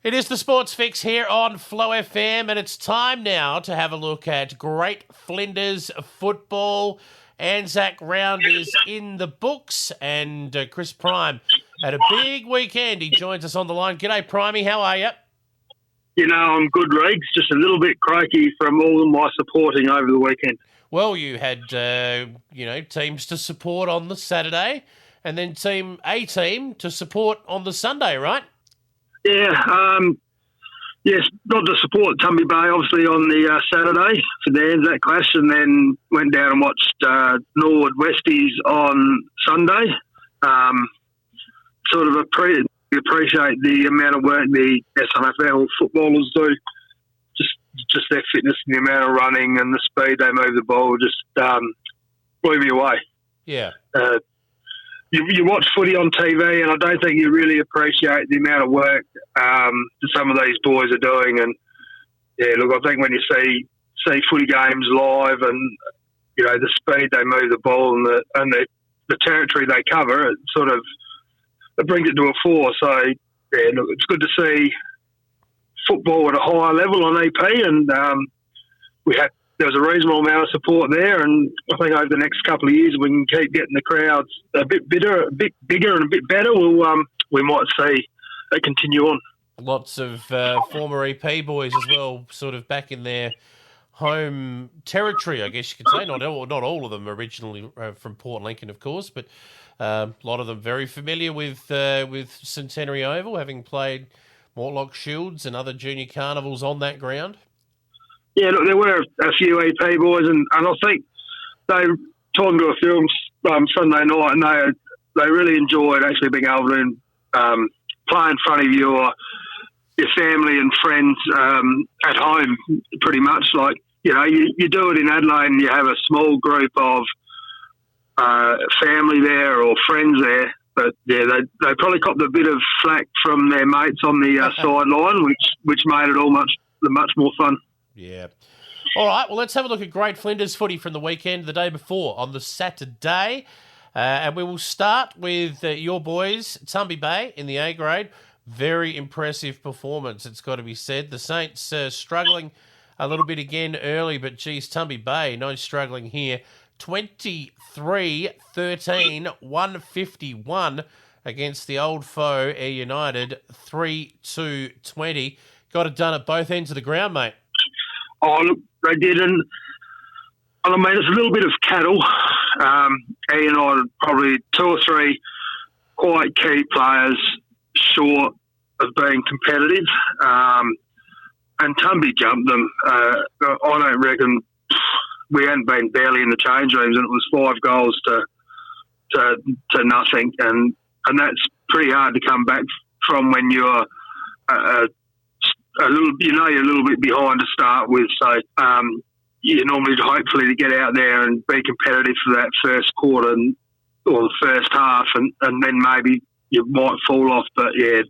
It is the Sports Fix here on Flow FM, and it's time now to have a look at Great Flinders football. Anzac round is in the books, and Chris Prime had a big weekend. He joins us on the line. G'day, Primey. How are you? You know, I'm good, Regs. Just a little bit croaky from all of my supporting over the weekend. Well, you had, teams to support on the Saturday, and then A team to support on the Sunday, right? Yeah, yes, got to support Tumby Bay, obviously, on the Saturday for the Anzac clash, and then went down and watched Norwood Westies on Sunday. Appreciate the amount of work the SNFL footballers do. Just their fitness and the amount of running and the speed they move the ball just blew me away. Yeah. You watch footy on TV, and I don't think you really appreciate the amount of work that some of these boys are doing. And yeah, look, I think when you see footy games live, and you know the speed they move the ball and the territory they cover, it brings it to a fore. So yeah, look, it's good to see football at a higher level on EP, and there was a reasonable amount of support there, and I think over the next couple of years we can keep getting the crowds a bit bigger and a bit better. We might see it continue on. Lots of former EP boys as well, sort of back in their home territory, I guess you could say. Not all of them originally from Port Lincoln, of course, but a lot of them very familiar with Centenary Oval, having played Mortlock Shields and other junior carnivals on that ground. Yeah, look, there were a few EP boys, and I think they talking to a film Sunday night, and they really enjoyed actually being able to play in front of your family and friends at home, pretty much. Like, you know, you do it in Adelaide and you have a small group of family there or friends there, but yeah, they probably copped a bit of flack from their mates on the sideline, which made it all much more fun. Yeah. All right, well, let's have a look at Great Flinders footy from the weekend, the day before, on the Saturday. And we will start with your boys, Tumby Bay in the A grade. Very impressive performance, it's got to be said. The Saints struggling a little bit again early, but geez, Tumby Bay, no struggling here. 23-13, 151 against the old foe, Air United, 3-2-20. Got it done at both ends of the ground, mate. Oh, look, they did, and I mean, it's a little bit of cattle. Air United probably two or three quite key players short of being competitive, and Tumby jumped them. I don't reckon we hadn't been barely in the change rooms, and it was 5 goals to nothing, and that's pretty hard to come back from when you're you're a little bit behind to start with. So you normally hopefully to get out there and be competitive for that first quarter or the first half, and then maybe you might fall off. But yeah,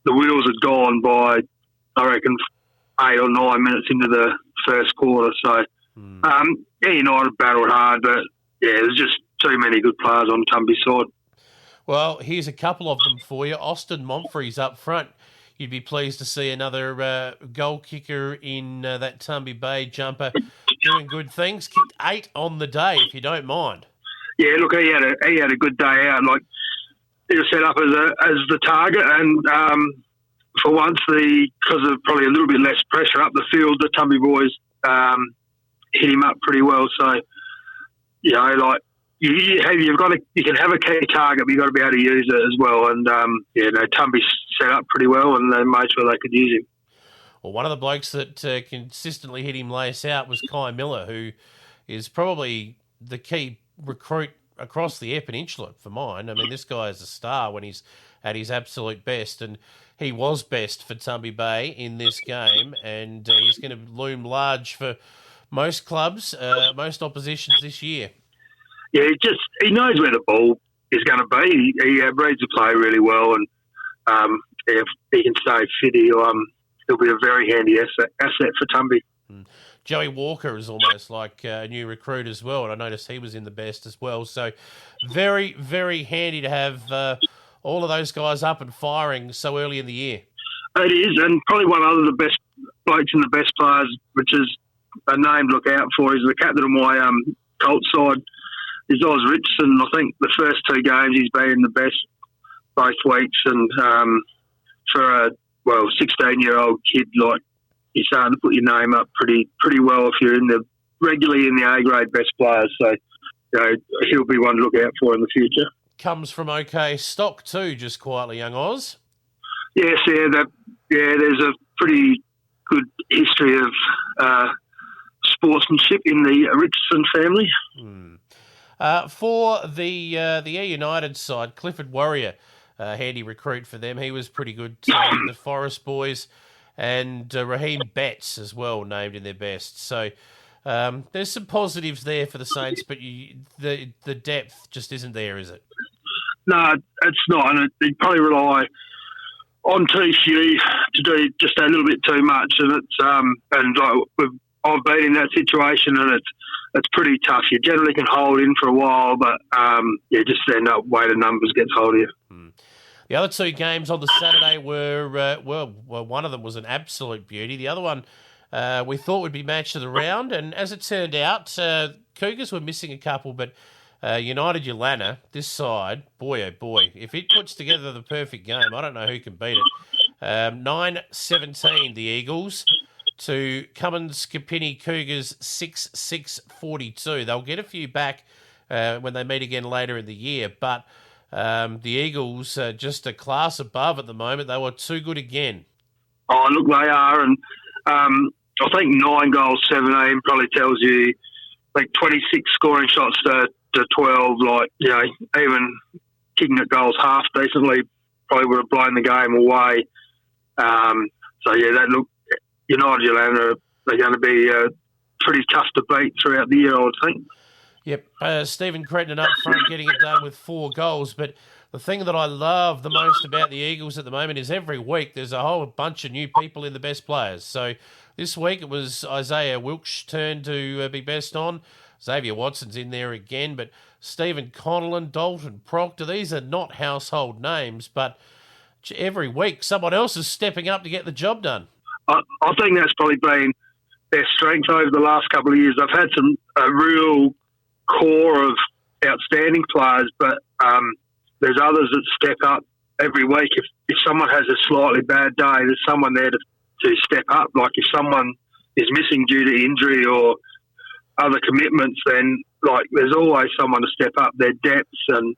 the wheels had gone by, I reckon, 8 or 9 minutes into the first quarter. So United battled hard, but yeah, there's just too many good players on Tumby's side. Well, here's a couple of them for you. Austin Montfrey's up front. You'd be pleased to see another goal kicker in that Tumby Bay jumper doing good things. Kicked 8 on the day, if you don't mind. Yeah, look, he had a good day out. Like, he was set up as the target, and for once, because of probably a little bit less pressure up the field, the Tumby boys hit him up pretty well. So, you know, like, you can have a key target, but you've got to be able to use it as well. And Tumby set up pretty well, and they made sure they could use him. Well, one of the blokes that consistently hit him lace out was Kai Miller, who is probably the key recruit across the Eyre Peninsula for mine. I mean, this guy is a star when he's at his absolute best, and he was best for Tumby Bay in this game, and he's going to loom large for most clubs, most oppositions this year. Yeah, he knows where the ball is going to be. He reads the play really well, and if he can stay fit, he'll be a very handy asset for Tumby. Joey Walker is almost like a new recruit as well, and I noticed he was in the best as well. So very, very handy to have all of those guys up and firing so early in the year. It is, and probably one of the best blokes and the best players, which is a name to look out for, is the captain of my Colts side, is Oz Richardson. I think the first 2 games he's been the best both weeks, and for a 16-year-old kid, like, you're starting to put your name up pretty well if you're regularly in the A grade best players. So, he'll be one to look out for in the future. Comes from okay stock too, just quietly, young Oz. Yes, there's a pretty good history of sportsmanship in the Richardson family. For the Air United side, Clifford Warrior, handy recruit for them. He was pretty good too. The Forest boys and Raheem Betts as well, named in their best. So there's some positives there for the Saints, but the depth just isn't there, is it? No, it's not, and you probably rely on TCU to do just a little bit too much, and it's I've been in that situation, and it's pretty tough. You generally can hold in for a while, but just end up weight of numbers gets hold of you. The other 2 games on the Saturday were one of them was an absolute beauty. The other one we thought would be match of the round, and as it turned out, Cougars were missing a couple, but United Yolana, this side, boy oh boy, if it puts together the perfect game, I don't know who can beat it. 9-17 the Eagles to Cummins Kapini Cougars 6-6-42. They'll get a few back when they meet again later in the year, but the Eagles just a class above at the moment. They were too good again. Oh, look, they are, and I think 9 goals, 17 probably tells you, like 26 scoring shots to 12, even kicking at goals half decently probably would have blown the game away. That look, United Yolanda, they're going to be pretty tough to beat throughout the year, I would think. Yep, Stephen Cretton up front getting it done with 4 goals, but the thing that I love the most about the Eagles at the moment is every week there's a whole bunch of new people in the best players. So this week it was Isaiah Wilkes' turn to be best on. Xavier Watson's in there again, but Stephen Connellan, Dalton Proctor, these are not household names, but every week someone else is stepping up to get the job done. I think that's probably been their strength over the last couple of years. They've had a real core of outstanding players, but there's others that step up every week. If someone has a slightly bad day, there's someone there to step up. Like if someone is missing due to injury or other commitments, then there's always someone to step up. Their depths and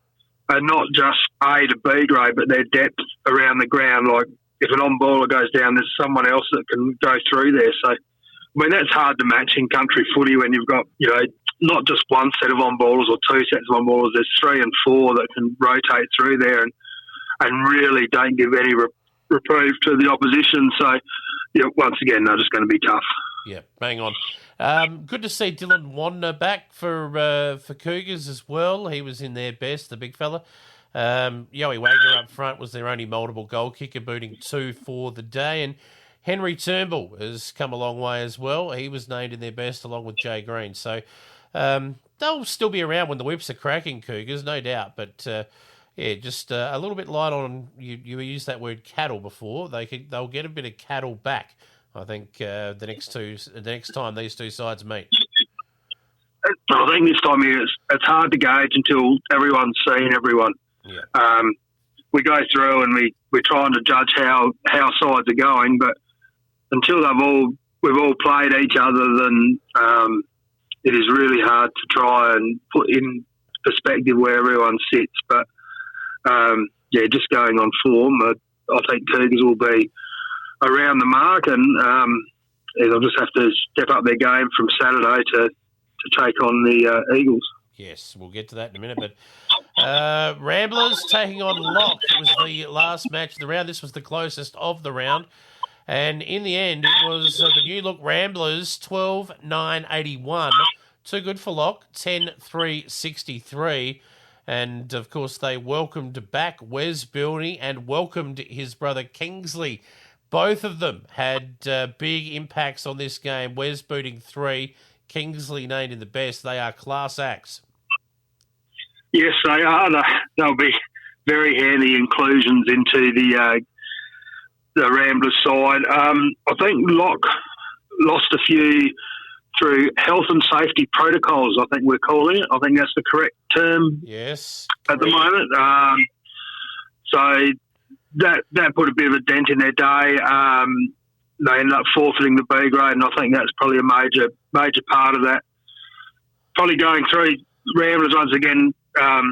not just A to B grade, but their depth around the ground. Like if an on-baller goes down, there's someone else that can go through there. So, that's hard to match in country footy when you've got, not just one set of on-ballers or 2 sets of on-ballers. There's 3 and 4 that can rotate through there and really don't give any reprieve to the opposition. So, once again, they're just going to be tough. Yeah, bang on. Good to see Dylan Wandner back for Cougars as well. He was in their best, the big fella. Yowie Wagner up front was their only multiple goal kicker, booting 2 for the day. And Henry Turnbull has come a long way as well. He was named in their best along with Jay Green. So they'll still be around when the whips are cracking, Cougars, no doubt. But just a little bit light on, you used that word cattle before. They'll get a bit of cattle back, I think, the next time these 2 sides meet. I think this time here it's hard to gauge until everyone's seen everyone. Yeah. We go through and we're trying to judge how sides are going, but until we've all played each other, then it is really hard to try and put in perspective where everyone sits. But just going on form, I think Cougars will be around the mark, and they'll just have to step up their game from Saturday to take on the Eagles. Yes, we'll get to that in a minute. But Ramblers taking on Lock. It was the last match of the round. This was the closest of the round. And in the end, it was the New Look Ramblers 12-9-81. Too good for Lock, 10-3-63. And, of course, they welcomed back Wes Bilney and welcomed his brother Kingsley. Both of them had big impacts on this game. Wes booting 3, Kingsley named in the best. They are class acts. Yes, they are. They'll be very handy inclusions into the Ramblers side. I think Locke lost a few through health and safety protocols, I think we're calling it. I think that's the correct term. Yes. At the moment. So that put a bit of a dent in their day. They ended up forfeiting the B grade, and I think that's probably a major part of that. Probably going through Ramblers once again. A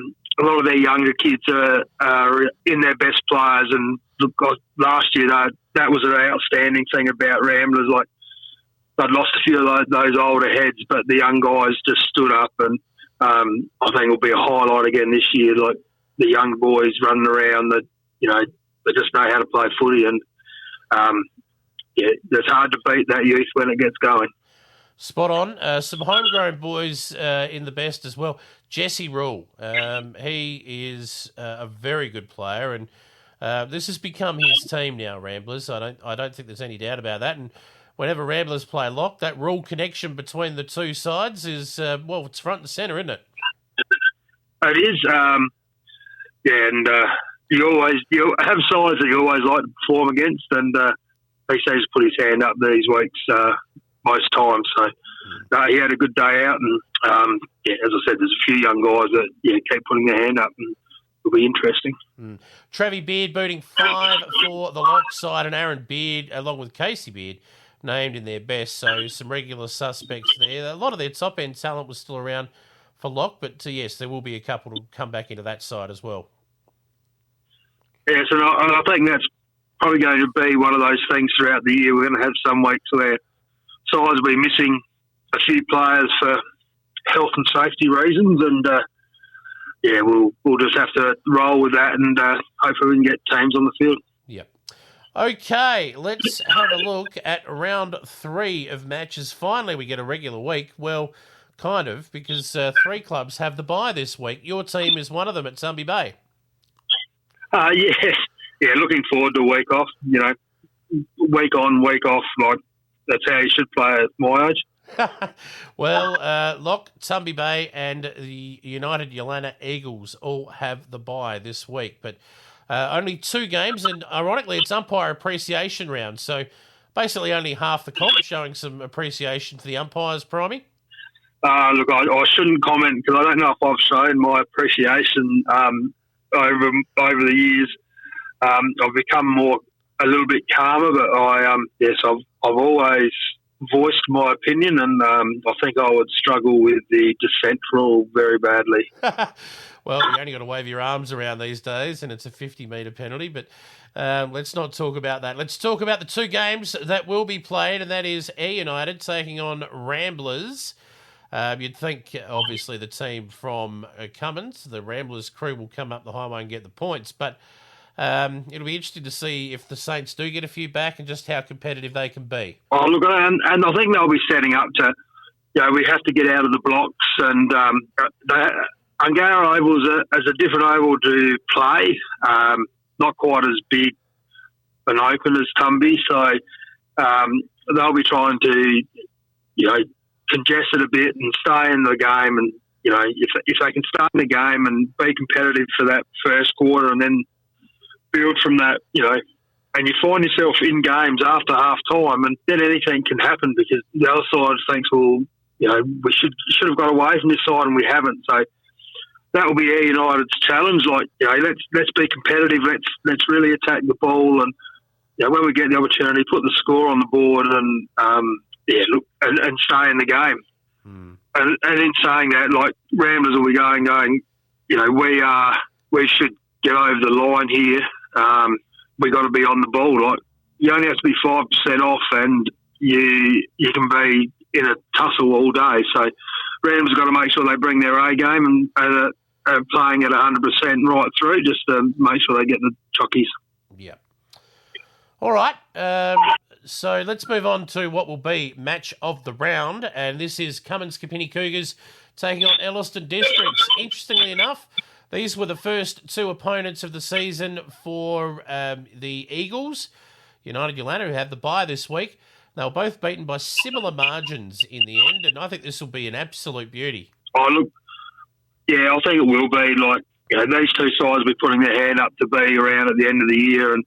lot of their younger kids are in their best players, and look, last year that was an outstanding thing about Ramblers. Like, they'd lost a few of those older heads, but the young guys just stood up, and I think it'll be a highlight again this year. Like, the young boys running around that, they just know how to play footy, and it's hard to beat that youth when it gets going. Spot on. Some homegrown boys in the best as well. Jesse Rule, he is a very good player, and this has become his team now, Ramblers. I don't think there's any doubt about that. And whenever Ramblers play Lock, that Rule connection between the two sides is it's front and centre, isn't it? It is. And you have sides that you always like to perform against, and he seems to put his hand up these weeks most times. So he had a good day out, and as I said, there's a few young guys that keep putting their hand up, and it'll be interesting. Travie Beard booting 5 for the Lock side, and Aaron Beard, along with Casey Beard, named in their best. So some regular suspects there. A lot of their top end talent was still around for Lock, but yes, there will be a couple to come back into that side as well. Yes, and I think that's probably going to be one of those things throughout the year. We're going to have some weeks where sides will be missing a few players for health and safety reasons, and we'll just have to roll with that, and hopefully we can get teams on the field. Yep. Okay, let's have a look at round 3 of matches. Finally, we get a regular week. Well, kind of, because 3 clubs have the bye this week. Your team is one of them at Sunby Bay. Yes. Yeah, looking forward to a week off. Week on, week off. Like, that's how you should play at my age. Well, Lock, Sunby Bay and the United Yolanda Eagles all have the bye this week, but only 2 games, and ironically, it's umpire appreciation round, so basically only half the comp, showing some appreciation to the umpires, Primey. Look, I shouldn't comment because I don't know if I've shown my appreciation over the years. I've become a little bit calmer, but I've always voiced my opinion, and I think I would struggle with the dissent rule very badly. Well, you only got to wave your arms around these days, and it's a 50-metre penalty, but let's not talk about that. Let's talk about the 2 games that will be played, and that is Air United taking on Ramblers. You'd think, obviously, the team from Cummins, the Ramblers crew, will come up the highway and get the points, but it'll be interesting to see if the Saints do get a few back and just how competitive they can be. Oh, look, and I think they'll be setting up to, we have to get out of the blocks, and Angara Oval is a different oval to play, not quite as big and open as Tumby, so they'll be trying to, congest it a bit and stay in the game, and if they can start in the game and be competitive for that first quarter and then build from that, and you find yourself in games after half time, and then anything can happen because the other side thinks, well, we should have got away from this side and we haven't. So that will be Air United's challenge. Like, let's be competitive. Let's really attack the ball, and when we get the opportunity, put the score on the board, and and stay in the game. And in saying that, like, Ramblers will be going, we should get over the line here. We got to be on the ball. Like, you only have to be 5% off, and you can be in a tussle all day. So Rams got to make sure they bring their A game and are playing at 100% right through, just to make sure they get the chockies. Yeah. All right. So let's move on to what will be match of the round, and this is Cummins Kapini Cougars taking on Elliston Districts. Interestingly enough, these were the first 2 opponents of the season for the Eagles. United Yolanda, who have the bye this week. They were both beaten by similar margins in the end, and I think this will be an absolute beauty. Oh, look, yeah, I think it will be. Like, these 2 sides will be putting their hand up to be around at the end of the year, and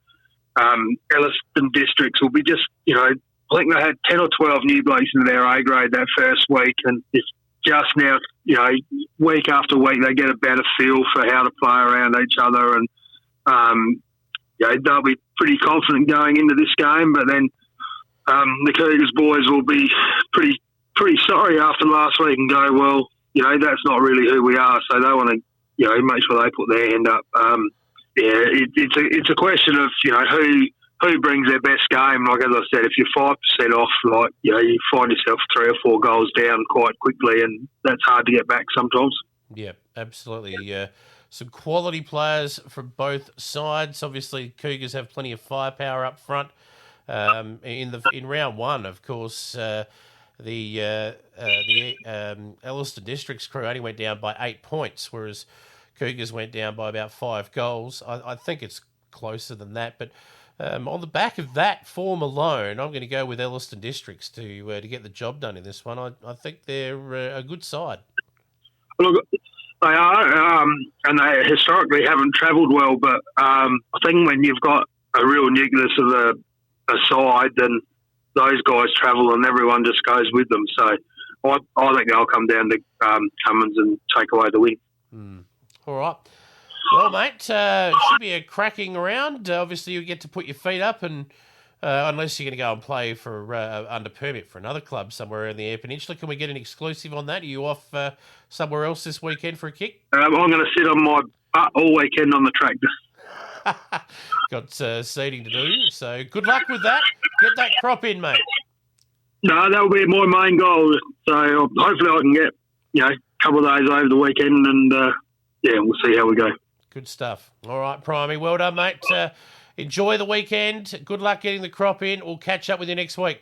Elliston districts will be just, I think they had 10 or 12 new blokes in their A grade that first week, and it's just now, week after week they get a better feel for how to play around each other, and they'll be pretty confident going into this game. But then the Cougars boys will be pretty sorry after last week and go, well, that's not really who we are. So they want to, make sure they put their hand up. It's a question of who brings their best game. Like as I said, if you're 5% off, you find yourself 3 or 4 goals down quite quickly, and that's hard to get back sometimes. Yeah, absolutely. Some quality players from both sides. Obviously, Cougars have plenty of firepower up front. In round one, of course, the Elliston Districts crew only went down by 8 points, whereas Cougars went down by about 5 goals. I think it's closer than that, but on the back of that form alone, I'm going to go with Elliston Districts to get the job done in this one. I think they're a good side. Look, they are, and they historically haven't travelled well, but I think when you've got a real nucleus of a side, then those guys travel and everyone just goes with them. So I think they'll come down to Cummins and take away the win. All right. Well, mate, should be a cracking round. Obviously, you get to put your feet up, and unless you're going to go and play for under permit for another club somewhere in the Eyre Peninsula, can we get an exclusive on that? Are you off somewhere else this weekend for a kick? I'm going to sit on my butt all weekend on the tractor. Got seeding to do, so good luck with that. Get that crop in, mate. No, that'll be my main goal. So hopefully I can get a couple of days over the weekend, and we'll see how we go. Good stuff. All right, Primey, well done, mate. Enjoy the weekend. Good luck getting the crop in. We'll catch up with you next week.